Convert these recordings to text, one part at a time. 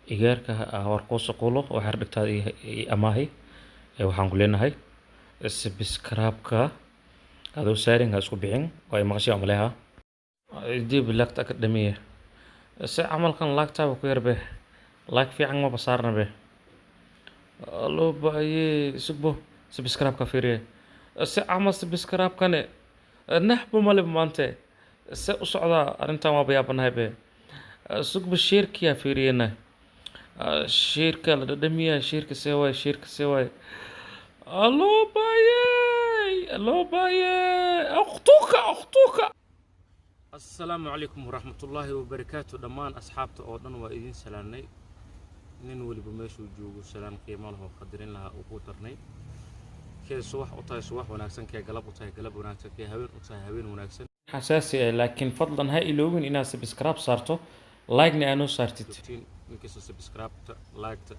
Igaarka warqoosa qulo waxay dhigtaa amaahi waxaan ku leenahay subscribe-ka adoo saarin ha isku bixin oo ay maqashay umaleha dib lagta ka dhamiye si camalkan lagta ku yarbe lag fiican ma basaarna be loo baaye isbo subscribe-ka fiiriye si camal subscribe-kane naxbu malib maante si u socda arrintan waa bayaabanahay be sugba sheerkiya fiiriyena شيركا لدمية شيركا سواي شيركا سواي الله باي الله باي أختك السلام عليكم ورحمة الله وبركاته دمان أصحابته أودن وإذن سلامني نين ولي بمشي وجوج سلام قيمة له وقدرين لها وقوترني كي صباح أطاي صباح وناكسن كي قلب أطاي قلب وناكسن كي هوين أطاي هوين وناكسن حساسي لكن فضلا هاي لوين إنا سبسكرايب صارته لايكني أنو صارتت ninkasta subscribe-ta like-ta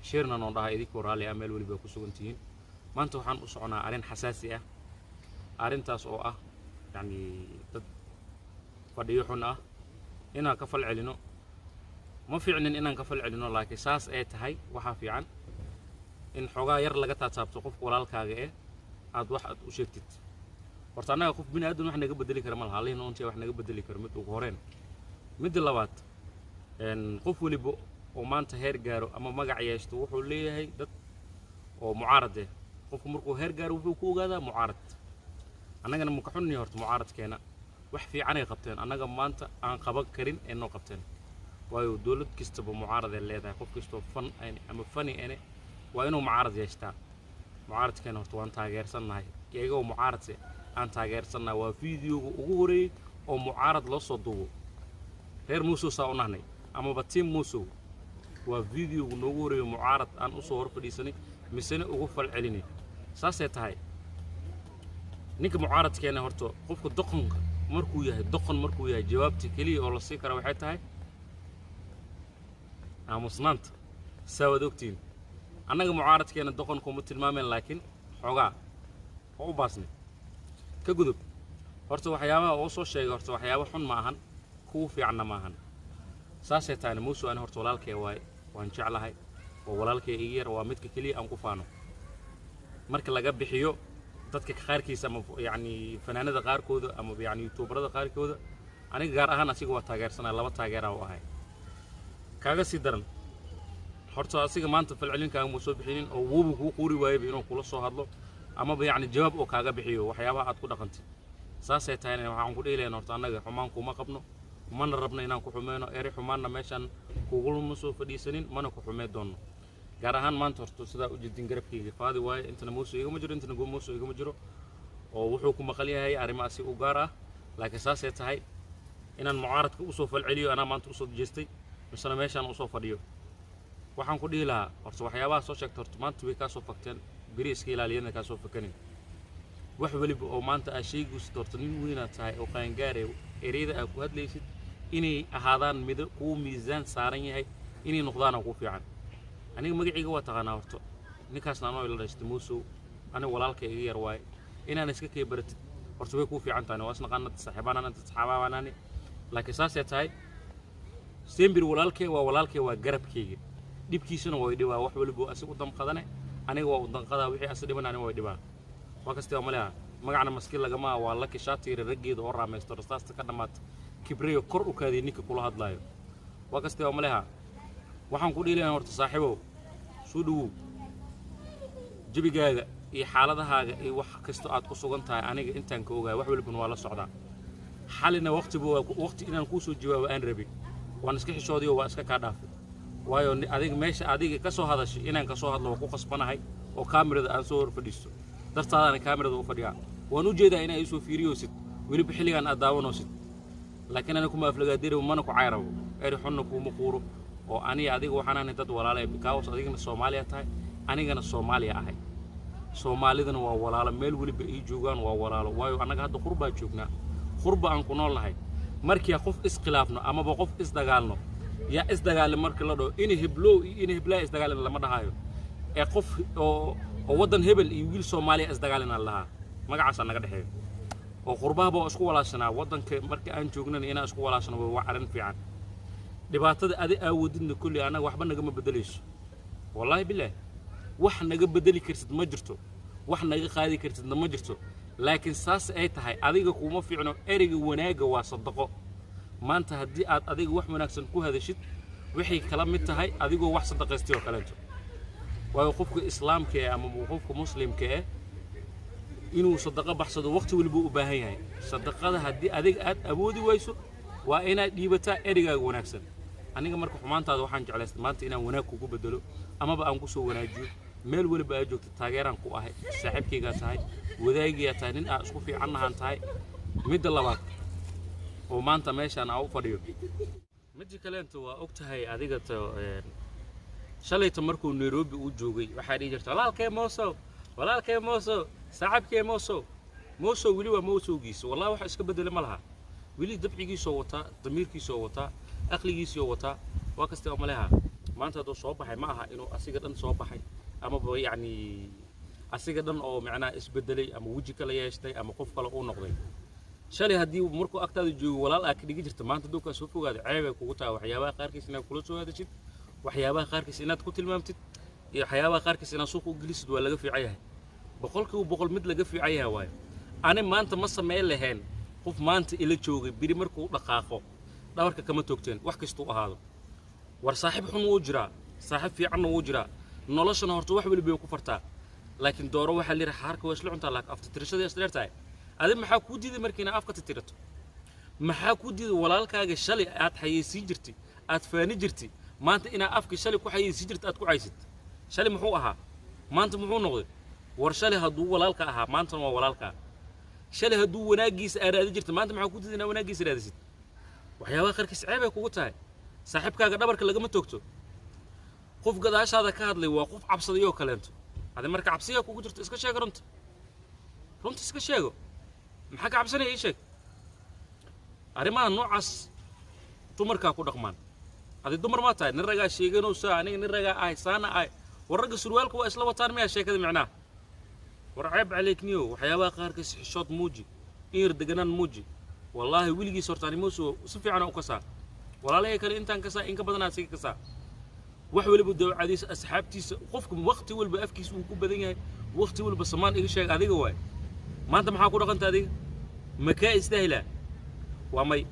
share-na noo dhaha idinkoo raalli ah meel waliba ku sugan tihiin maanta waxaan u soconaa arrin xasaasi ah arrintaas oo ah yani dad fadhiyo xun ah inaan ka fal celino ma fiicnin inaan ka fal celino laakiin saas ay tahay waxa fiican in xogaa yar laga taataabto qofka walaalkaaga aad wax aad u sheegtid horta anaga qof bini aadan wax naga bedeli kara ma laha allahin untii wax naga bedeli karo mid ugu horeen mid labaad qof waliba oo maanta heer gaaro ama magac yeeshto wuxuu leeyahay dad oo mucaarad ah qofku markuu heer gaaro wuxuu ku ogaadaa mucaarad annagana ma ka xunni horta mucaaradkeena wax fiican ay qabteen annaga maanta aan qaban karin ee noo qabteen waayo dawlad kastaba mucaarad ay leedahay qof kastoo fan ama fani waa inuu mucaarad yeeshtaa mucaaradkeena horta waan taageersanahay iyagoo mucaarad aan taageersanahay waa fiidiyowga ugu horeeyay oo mucaarad loo soo duubo reer muusoo saa u nahnay ama batim muusoo waa fiidiyowga noogu horeeyay mucaarad aan u soo hor fadhiisanay misana ugu fal celinay saasay tahay ninka mucaaradkeena horta qofka doqonka markuu yahay jawaabta kaliya oo la sii kara waxay tahay aamusnaanta saawad ogtiin annaga mucaaradkeena doqonku ma tilmaameen laakiin xogaa oo u baasnay ka gudub horta waxyaabaha oo soo sheegay horta waxyaabo xun ma ahan kuwa fiicanna ma ahan saasay tahay muusoo aan horta walaalkay waan jeclahay oo walaalkay iga yar waa midka kaliya aan ku faano marka laga bixiyo dadka qaarkiisa ama yani fanaanada qaarkooda ama yani youtuberada qaarkooda aniga gaar ahaan asiga waa taageersanaa laba taageera oo ahay kaaga sii daran horta asiga maanta falcelinkaaga ma soo bixinin oo wuubu ku quuri waayay inuu kula soo hadlo ama yani jawaab oo kaaga bixiyo waxyaabaha aad ku dhaqantay saasay tahay waxaan ku dheelayn horta annaga xumaan kuma qabno mana rabno inaan ku xumeeno eri xumaanna meeshan kugulama soo fadhiisanin mana ku xumee doono gaar ahaan maanta horta sidaa u jeedin garabkayga faadi waaye intana muusoo igama jiro intana muusoo igama jiro oo wuxuu ku maqal yahay arrimahaasi u gaar ah laakiin saasay tahay inaan mucaaradka u soo falceliyo anaa maanta u soo jeestay misana meeshaan u soo fadhiyo waxaan ku dhihi lahaa horta waxyaabaha soo sheegtay horta maanta way ka soo fakteen biri iska ilaaliyana ka soo fakanin wax waliba oo maanta aad sheegaysid horta nin weynaad tahay oo qaangaaray ereyada aad ku hadlaysid inay ahaadaan mid kuwa miisaan saaran yahay inay noqdaan ku fiican aniga magacayga waa taqaanaa horta ninkaasna anoo ila dhashtay muusoo aniga walaalkay iga yar waaye inaan iska kee baratid horta way ku fiican tahay waa isnaqaanad saaxiibaanani laakiin saasay tahay sembir walaalkay waa garabkayga dhibkiisuna way dhibaa wax waliba asigu damqadane aniga waa u danqadaa wixii as dhiban aniga way dhibaa waa kastoo malaha magacna maskiil lagama waa la kishaatiire raggeeda oo raamaysto rastaasta ka dhamaata kibriyo kor u kaadii ninka kula hadlaayo waa kastoo malaha waxaan ku dhiilayaa horta saaxiibow soo dhawow jabigaaga iyo xaaladahaaga iyo wax kasto aad ku sugan tahay aniga intaan ka ogaay wax walba waa la socdaa xalina waqti inaan ku soo jawaabo aan rabin waan iska xishoodiyo waa iska ka dhaafay waayo adiga meesha adiga ka soo hadashay inaan ka soo hadlo ku qasbanahay oo kaamirada aan soo hor fadhiisto dartaadana kaamirada u fadhiyaa waan u jeedaa inay soo fiiriyoosid waliba xilligan aad daawanoosid laakiin ana kuma aflagaadiro mana ku cayrabo eri xunna kuma quuro oo aniga adiga waxaan dad walaalo bikaos adigna Soomaaliya tahay anigana Soomaaliya ahay Soomaalidana waa walaalo meel waliba ay joogaan waa walaalo waayo anaga hadda qurba joognaa qurba aan ku noolahay markii qof iskhilaafno ama qof isdagaalno ya isdagaal markii la dhoo in hebla isdagaal lama dhahayo ee qof oo wadan hebel iyo wiil Soomaaliya isdagaalina lahaa magacaas naga dhaxeeyo oo qurbaha baa isku walaashanaa wadanka markii aan joognana inaan isku walaashano waa arrin fiican dhibaatada adi awoodidna kulli anaga waxba naga ma bedelayso wallahi billaah wax naga bedeli kartid ma jirto wax naga qaadi kartidna ma jirto laakiin saas ay tahay adiga kuma fiicno eriga wanaaga waa sadaqo maanta haddii aad adiga wax wanaagsan ku hadashid wixii kala mid tahay adigoo wax sadaqaystay oo kaleeto waayo qofka islaamka ama qofka muslimka inuu sadaqa baxsado waqti walba u baahan yahay sadaqada haddii adiga aad awoodi wayso waa inaad dhiibataa erigaaga wanaagsan aniga marka xumaantaada waxaan jeclaystay maanta inaan wanaag kugu bedelo amaba aan ku soo wanaajiyo meel walba aad joogto taageeraan ku ahay saaxiibkaygaa tahay wadaagiyaa tahay nin aad isku fiicannahaan tahay midda labaad oo maanta meeshaan aan u fadhiyo midda kaleento waa og tahay adiga shalayta markuu Nairobi u joogay waxaa dhihi jirta walaalkay mooso saaxiibkay mooso wili waa moosowgiisa wallahi wax iska bedel ma laha wili dabcigiisa wata damiirkiisa wata aqligiisa wata waa kasta ma laha maanta doo soo baxay ma aha inuu asiga dhan soo baxay ama yani asiga dhan oo macnaa isbedelay ama waji kala yeeshtay ama qof kale uu noqday shalay hadii markuu agtaada joogo walaal aad ka dhigi jirta maanta dooka soo fogaada ceeb ay kugu tahay waxyaabaha qaarkiis inaad kula soo hadashid waxyaabaha qaarkiis inaad ku tilmaamtid iyo waxyaabaha qaarkiis inaad suuq u gelisid waa laga fiican yahay boqol mid laga fiican yahay waayo ani maanta ma sameey lahayn qof maanta ila joogay biri markuu dhaqaaqo dhabarka kama toogteen wax kasta u ahaado war saaxiib xun uu jiraa saaxiib fiican uu jiraa noloshana horta wax waliba ku fartaa laakiin dooro waxa la yiraahdaa xarka waa isla cuntaa laakiin afta tirashada is dheertahay adi maxaa ku diiday markiina afka tirato maxaa ku diiday walaalkaaga shalay aad xayeysiin jirtay aad faani jirtay maanta ina afka shalay ku xayeysiin jirtay aad ku caysid shalay muxuu ahaa maanta muxuu noqday war shalay haduu walaalka ahaa maanta waa walaalka shalay haduu wanaagiisa aaraadi jirtay maanta maxaa ku diiday inaa wanaagiisa raadisid waxyaabaha qarkiis ceeb ay kugu tahay saaxiibkaaga dhabarka lagama toogto qof gadaashaada ka hadlay waa qof cabsaday oo kaleento hada marka cabsiga kugu jirto iska sheeg runta iska sheego maxaa ka cabsanay sheeg arimaha noocaas dumarka ku dhaqmaan hadi dumar ma tahay nin raga sheeganoo aniga nin raga saana waraga surwaalku waa isla wataan ma sheekada macnaa war ceeb caleekniyo waxyaabaha qaarkiis xishood muuji ir deganaan muuji wallahi wiligiis hortaan mooso si fiican u kasaa walaalay kale intaan kasaa in ka badan aad kasaa wax waliba dawcadiis asxaabtiisa qofku waqti walba afkiis uu ku badan yahay waqti walba samaan iga sheeg adiga waay maanta maxaa ku dhaqanta adiga ma ka istaahila waa may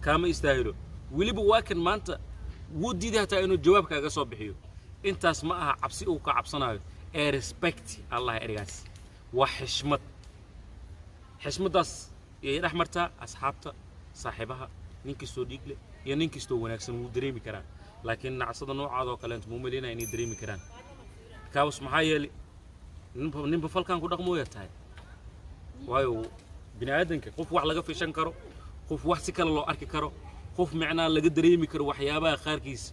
kama istaahilo waliba waa kan maanta wuu diiday hataa inuu jawaabkaaga soo bixiyo intaas ma aha cabsi uu ka cabsanayo ee respect allah erigaas waa xishmadaas iyo dhaxmarta asxaabta saaxiibaha ninkastoo dhiigle iyo ninkastoo wanaagsan wuu dareemi karaa laakiin nacsada noocaada oo kale intuu muumaleena inay dareemi karaan kaas maxaa yeelay ninba falkan ku dhaqmooya tahay waayo bini aadanka qof wax laga fishan karo qof wax si kale loo arki karo qof macnaa laga dareemi karo waxyaabaha qaarkiis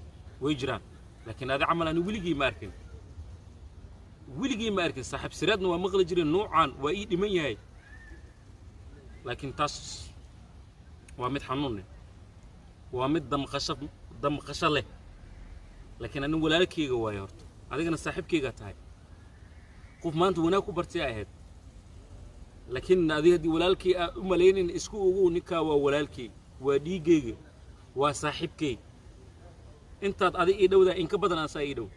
way jiraan laakiin hada camal aan wiligii ma arkin saaxiib siradna waa maqli jireen noocan waa ii dhiman yahay laakiin taas waa mid xanuun waa mid damqasho leh laakiin anigu walaalkayga waayo horta adigana saaxiibkayga tahay qof maanta wanaag ku bartay ahayd laakiin adiga hadii walaalkay u maleeyeen isku ugu ninka waa walaalkay waa dhiigayga waa saaxiibkay intaad adiga ii dhawdaa in ka badan asaa ii dhow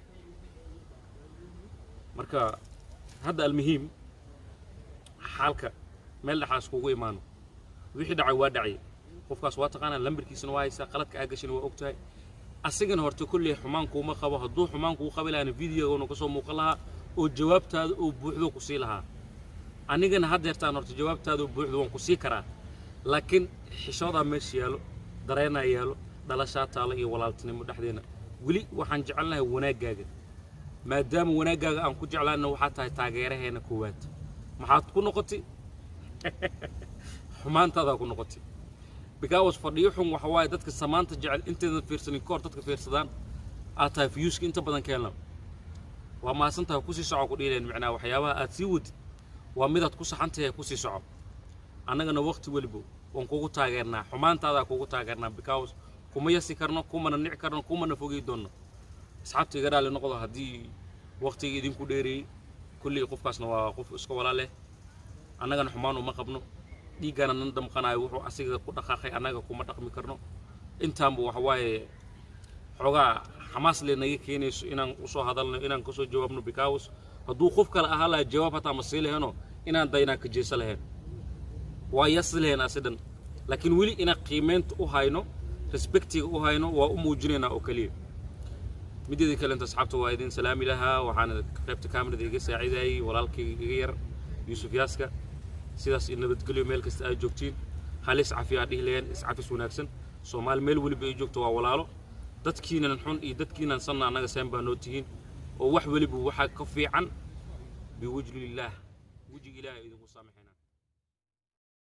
marka hadda almuhiim xaalka meel dhaxaas kugu imaano wixii dhacay waa dhacay qofkaas waa taqaana lambarkiisana waa haysa qaladka aa gashin waa ogtahay asigana horta kulli xumaan kuma qabo haduu xumaan ku qabilaan video ka soo muuqan lahaa oo jawaabtaada oo buuxdo ku sii lahaa anigana hadeertaan horta jawaabtaada oo buuxdo waan ku sii karaa laakiin xishooda meesha yaalo dareena yaalo dhalashaa taalo iyo walaaltinimo dhaxdeena wili waxaan jecelnahay wanaagaaga maadaama wanaagaaga aan ku jeclaana waxa tahay taageeraheena koowaad maxaad ku noqotay xumaantaada ku noqotay because fadhiyo xun waxa waay dadka samaanta jecel inteeda fiirsanin koor dadka fiirsadaan aad tahay fiyuuska inta badan keenna waa maasantahay ku sii soco ku dhiileen macnaa waxyaabaha aad sii wadi waa midaad ku saxantahay ku sii soco annagana waqti waliba waan kugu taageernaa xumaantaada kugu taageernaa because kuma yasi karno kuma nici karno kuma fogeey doono asxaabtayga dhaali noqdo hadii waqtiga idinku dheereeyay kulli qofkaasna waa qof iska walaale annagana xumaan uma qabno dhiigana nan damqanaay wuxuu asiga ku dhaqaaqay annaga kuma dhaqmi karno intaan buu wax waaye xogaa xamaas leenaga keenayso inaan u soo hadalno inaan ka soo jawaabno because hadduu qof kale ahaa lahaa jawaab hataa ma sii lahayno inaan daynaa ka jeesa lahayn waa yas lahayn asidan laakiin weli inaan qiimeynta u hayno respectiga u hayno waa u muujinaynaa oo kaliya midida kale inta asxaabta waa idin salaami lahaa waxaan qaybta kaamirada iga saaciidayay walaalkayga iga yar Yuusuf Yaaska sidaas in nabadgelyo meel kasta ay joogtiin halis caafimaad dhihilayaan iscafis wanaagsan Soomaali meel waliba ay joogto waa walaalo dadkiinan xun iyo dadkiinan sanna anaga saan baa noo tihiin oo wax waliba waxa ka fiican biwajhi ilaahi idinku saamaxay